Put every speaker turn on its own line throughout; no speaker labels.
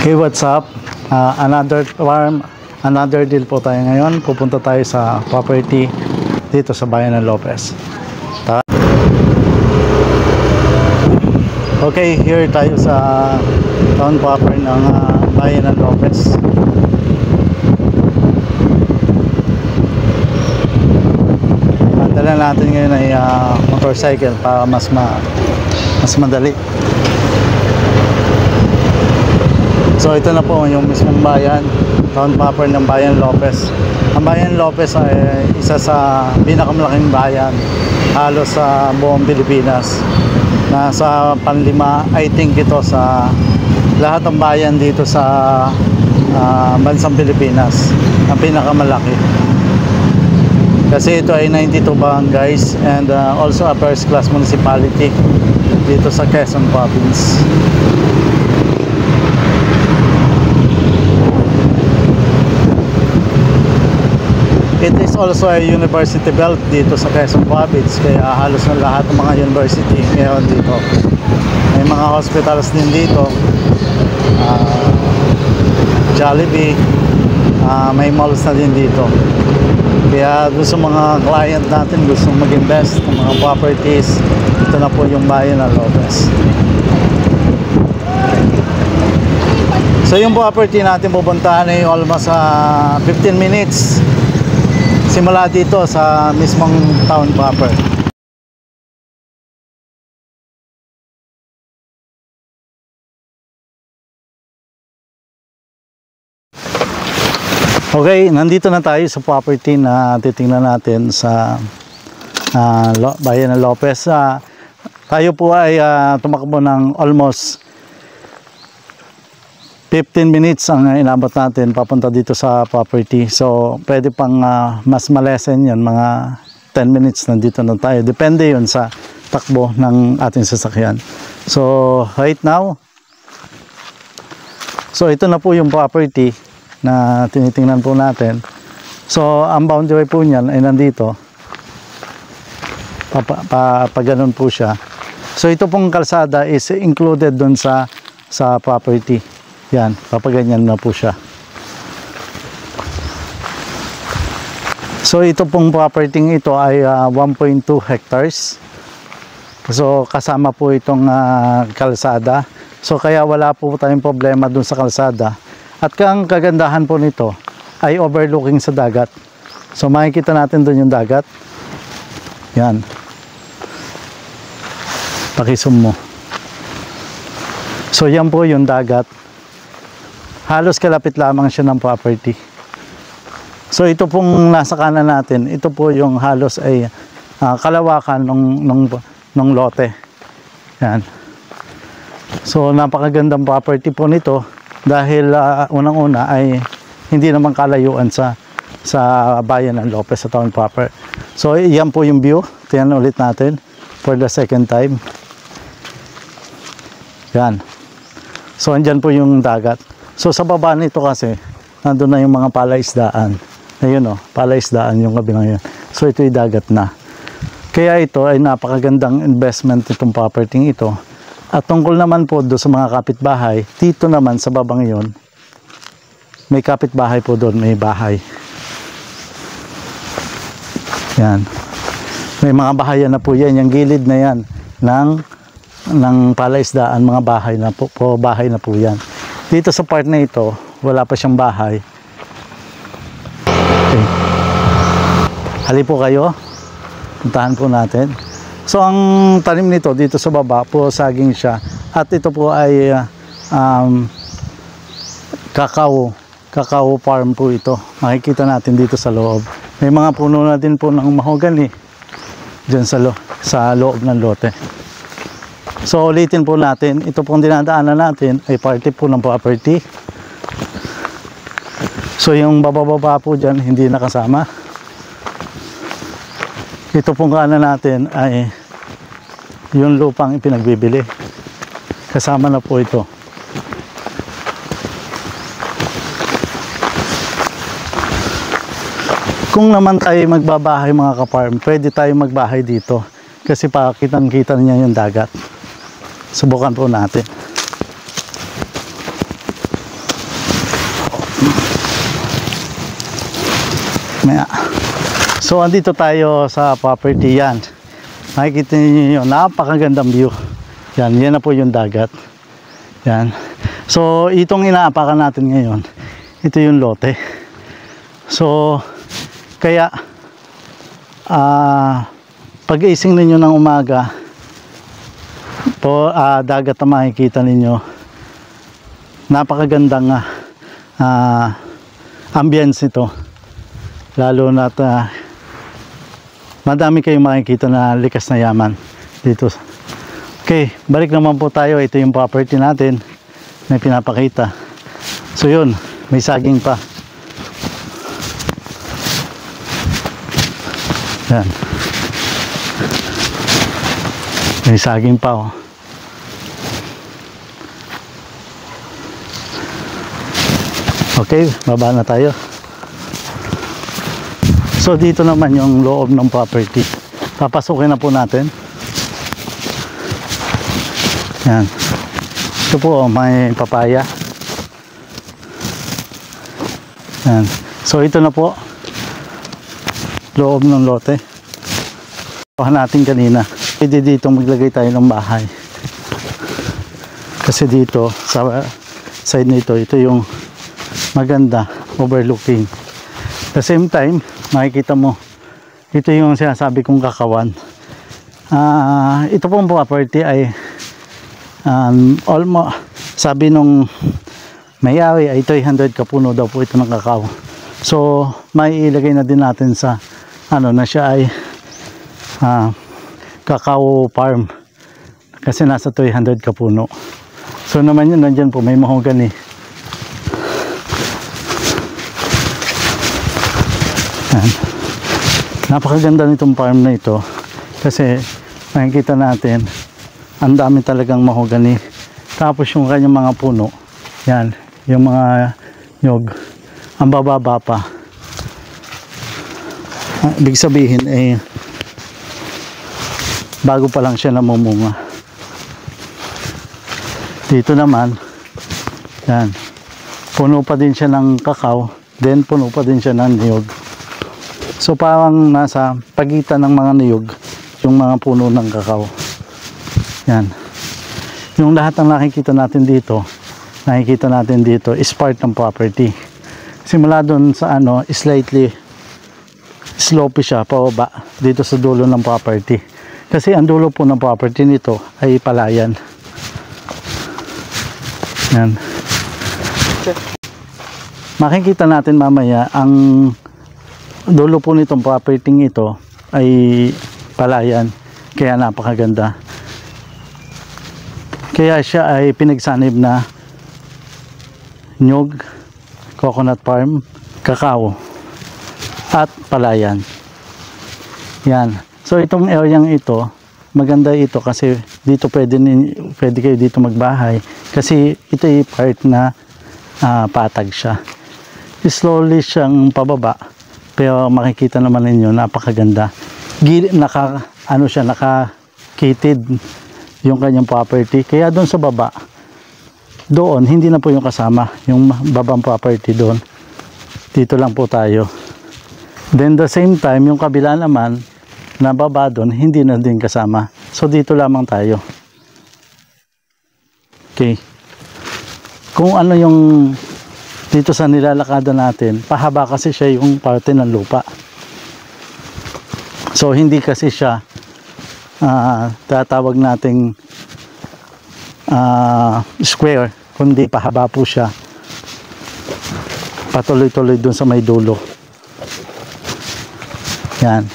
Hey, what's up? Another farm, another deal po tayo ngayon. Pupunta tayo sa property dito sa bayan ng Lopez. Okay, here tayo sa town proper ng bayan ng Lopez. Ang dala natin ngayon ay motorcycle para mas madali. So ito na po yung mismong bayan, town proper ng bayan Lopez. Ang bayan Lopez ay isa sa pinakamalaking bayan halos sa buong Pilipinas. Nasa panlima, I think ito sa lahat ng bayan dito sa bansang Pilipinas, ang pinakamalaki. Kasi ito ay 92 barangays and also a first class municipality dito sa Quezon Province. It is also a university belt dito sa Quezon Province, kaya halos na lahat ng mga university meron dito. May mga hospitals din dito, Jollibee, may malls na din dito. Kaya doon sa mga client natin gustong mag-invest ng mga properties, ito na po yung bayan ng Lopez. So yung property natin pupuntahan ay almost 15 minutes simula dito sa mismong town proper. Okay, nandito na tayo sa property na titingnan natin sa bayan ng Lopez. Tayo po ay tumakbo ng almost 15 minutes ang inabot natin papunta dito sa property. So pwede pang mas malesen yun, mga 10 minutes nandito na tayo. Depende yun sa takbo ng ating sasakyan. So right now, so ito na po yung property na tinitingnan po natin. So ang boundary po niyan ay nandito. Pa ganun po siya. So ito pong kalsada is included dun sa property. Yan, papaganyan na po siya. So ito pong property ito ay 1.2 hectares. So kasama po itong kalsada. So kaya wala po tayong problema dun sa kalsada. At ang kagandahan po nito ay overlooking sa dagat. So makikita natin dun yung dagat. Yan. Pakisum mo. So yan po yung dagat. Halos kalapit lamang siya ng property. So ito pong nasa kanan natin, ito po yung halos ay kalawakan ng lote. Yan. So napakagandang property po nito dahil unang-una ay hindi naman kalayuan sa bayan ng Lopez sa town proper. So yan po yung view. Tingnan ulit natin for the second time. Yan. So andyan po yung dagat. So sa baba nito kasi nandun na yung mga palaisdaan. Ayun o, palaisdaan yung kabilang yun. So ito ay dagat na. Kaya ito ay napakagandang investment itong property ito. At tungkol naman po doon sa mga kapitbahay, dito naman sa babang yun, may kapitbahay po doon, may bahay. Yan. May mga bahayan na po yan, yung gilid na yan ng palaisdaan, mga bahay na po yan. Dito sa part na ito, wala pa siyang bahay. Okay. Hali po kayo. Puntahan po natin. So ang tanim nito dito sa baba po saging siya. At ito po ay cacao farm po ito. Makikita natin dito sa loob. May mga puno na din po ng mahogany diyan sa loob ng lote. So ulitin po natin, ito pong dinadaanan natin ay parte po ng property. So yung bababa po dyan hindi nakasama. Ito pong kanan natin ay yung lupang ipinagbibili. Kasama na po ito. Kung naman tayo magbabahay mga ka-farm, pwede tayo magbahay dito. Kasi pakitang-kita niya yung dagat. Subukan po natin. Maya. So andito tayo sa property yan. Makikita niyo yung napakagandang view. Yan na po yung dagat. Yan. So itong inaapakan natin ngayon, ito yung lote. So kaya pag-ising ninyo ng umaga po, dagat na makikita ninyo. Napakagandang ambience nito. Lalo na madami kayong makikita na likas na yaman dito. Okay, balik naman po tayo. Ito yung property natin na pinapakita. So yun, may saging pa. Yan. May saging pa, oh. Okay, baba na tayo. So dito naman yung loob ng property. Papasukin na po natin. Yan. Ito po, may papaya. Yan. So ito na po loob ng lote. Kuha natin kanina. Pwede dito maglagay tayo ng bahay. Kasi dito sa side nito, ito yung maganda, overlooking. At the same time, makikita mo, ito yung sinasabi kong kakawan. Ito pong property ay almost, sabi nung may-ari ay 300 kapuno daw po ito ng kakao. So may ilagay na din natin sa na siya ay kakao farm kasi nasa 300 kapuno. So naman yun, nandyan po may mahogany. Napakaganda nitong farm na ito kasi makikita natin ang dami talagang mahogany. Tapos yung kanyang mga puno, yan, yung mga nyog, ang bababa pa. Ibig sabihin bago pa lang siya namumunga. Dito naman, yan, puno pa din siya ng kakao, then puno pa din siya ng niyog. So parang nasa pagitan ng mga niyog yung mga puno ng kakao. Yan. Yung lahat ng nakikita natin dito is part ng property. Simula doon sa slightly slopey siya pababa dito sa dulo ng property. Kasi ang dulo po ng property nito ay palayan. Yan. Makikita natin mamaya ang dulo po nitong property ito ay palayan, kaya napakaganda. Kaya siya ay pinagsanib na nyog, coconut farm, kakao at palayan. Yan. So itong area ito, maganda ito kasi dito pwede kayo dito magbahay kasi ito ay part na patag siya. Slowly siyang pababa. Pero makikita naman ninyo, napakaganda. Naka-kitted yung kanyang property. Kaya doon sa baba, doon, hindi na po yung kasama. Yung babang property doon. Dito lang po tayo. Then the same time, yung kabila naman, na baba doon, hindi na din kasama. So dito lamang tayo. Okay. Kung ano yung dito sa nilalakada natin, pahaba kasi siya yung parte ng lupa. So hindi kasi siya tatawag nating square, kundi pahaba po siya. Patuloy-tuloy dun sa may dulo. Yan.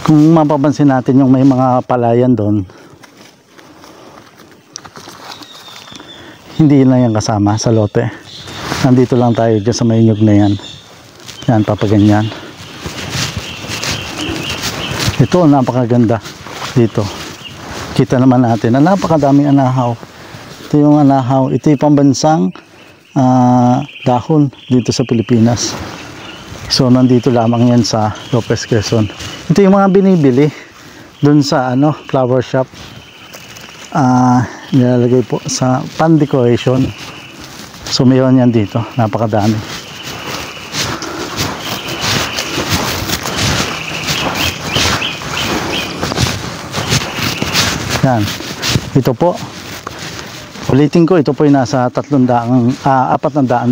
Kung mapapansin natin yung may mga palayan doon, hindi na yan kasama sa lote. Nandito lang tayo dyan sa may nyug na yan. Yan, papaganyan. Ito, napakaganda dito. Kita naman natin na napakadaming anahaw. Ito yung anahaw. Ito yung pambansang dahon dito sa Pilipinas. So, nandito lamang yan sa Lopez, Quezon. Ito yung mga binibili dun sa flower shop. Nilalagay po sa pan decoration. So mayroon yan dito, napakadami. Yan. Ito po. Ulitin ko, ito po yung nasa 400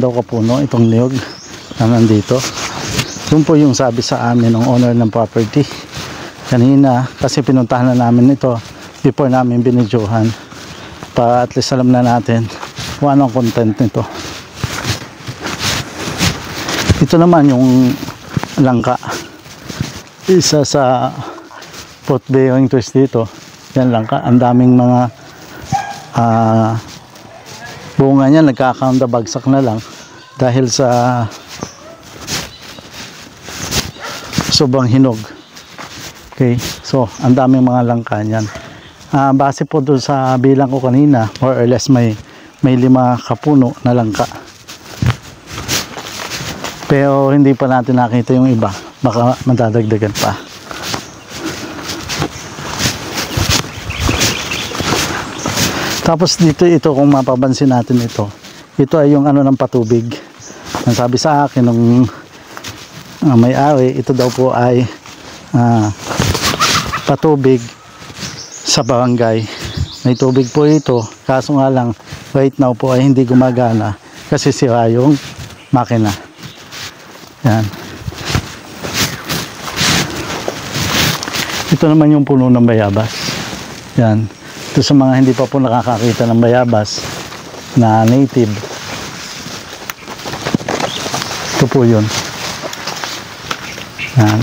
daw kapuno itong niyog na nandito. Yun po yung sabi sa amin ng owner ng property kanina, kasi pinuntahan na namin ito before namin binidyohan para at least alam na natin kung ano ang content nito. Ito naman yung langka, isa sa fruit bearing trees dito. Yan langka, ang daming mga bunga niya nagkakaunda, bagsak na lang dahil sa sobrang hinog. Okay, so ang daming mga langka niyan. Base po doon sa bilang ko kanina, more or less may 5 kapuno na langka. Pero hindi pa natin nakita yung iba, baka madadagdagan pa. Tapos dito, ito kung mapapansin natin, ito ay yung ano ng patubig. Ang sabi sa akin ng may-ari, ito daw po ay patubig sa barangay. May tubig po ito, kaso nga lang right now po ay hindi gumagana kasi sira yung makina. Yan. Ito naman yung puno ng bayabas. Yan. Ito sa mga hindi pa po nakakakita ng bayabas na native. Ito po yun. Yan.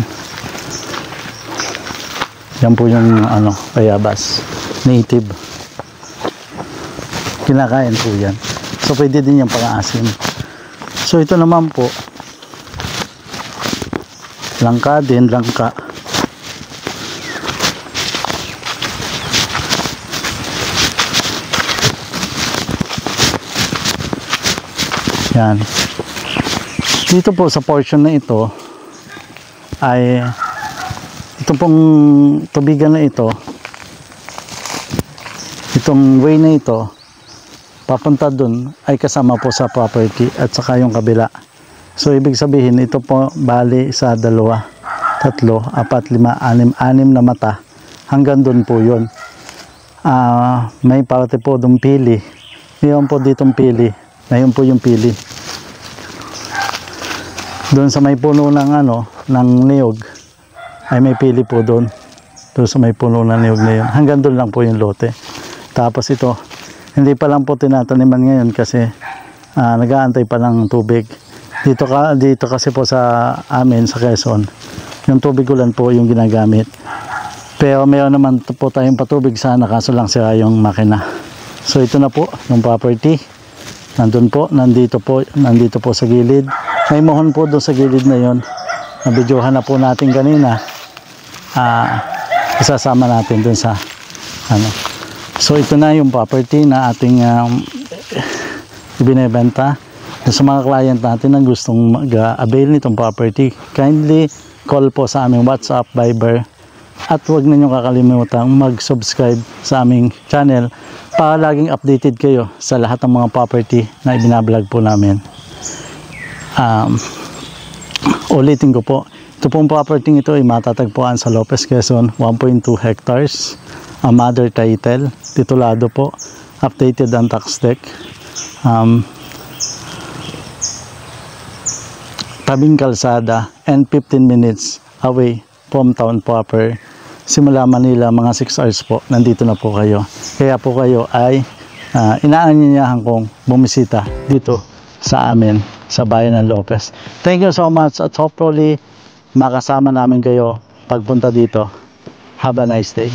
Yan po yung ano, bayabas. Native. Kinakain po yan. So pwede din yung pang-asim. So ito naman po, langka din, langka. Yan. Dito po sa portion na ito ay ito pong tubigan na ito, itong way na ito papunta dun ay kasama po sa property at saka yung kabila. So ibig sabihin ito po bali sa 2, 3, 4, 5, 6 na mata hanggang dun po yun. May parte po dun pili, mayroon po ditong pili. Ngayon po yung pili. Doon sa may puno ng ng niyog ay may pili po doon. Doon sa may puno ng niyog na yun. Hanggang doon lang po yung lote. Tapos ito, hindi pa lang po tinataniman ngayon kasi nag-aantay pa ng tubig. Dito kasi po sa amin sa Quezon, yung tubig ulan po yung ginagamit. Pero mayroon naman po tayong patubig sana, kaso lang sira yung makina. So ito na po yung property. Nandito po sa gilid. May mohon po doon sa gilid na yon. Nabidyohan na po natin kanina. Isasama natin doon sa So ito na yung property na ating ibinebenta. Sa mga client natin na gustong mag-avail nitong property, kindly call po sa aming WhatsApp, Viber, at huwag ninyong kakalimutan mag-subscribe sa aming channel para laging updated kayo sa lahat ng mga property na ibinablog po namin. Ulitin ko po, ito pong property ito ay matatagpuan sa Lopez, Quezon, 1.2 hectares, mother title, titulado po, updated ang tax deck, tabing kalsada, and 15 minutes away from town proper. Simula Manila, mga 6 hours po, nandito na po kayo. Kaya po kayo ay inaanyayahan kong bumisita dito sa amin, sa bayan ng Lopez. Thank you so much at hopefully makasama namin kayo pagpunta dito. Have a nice day.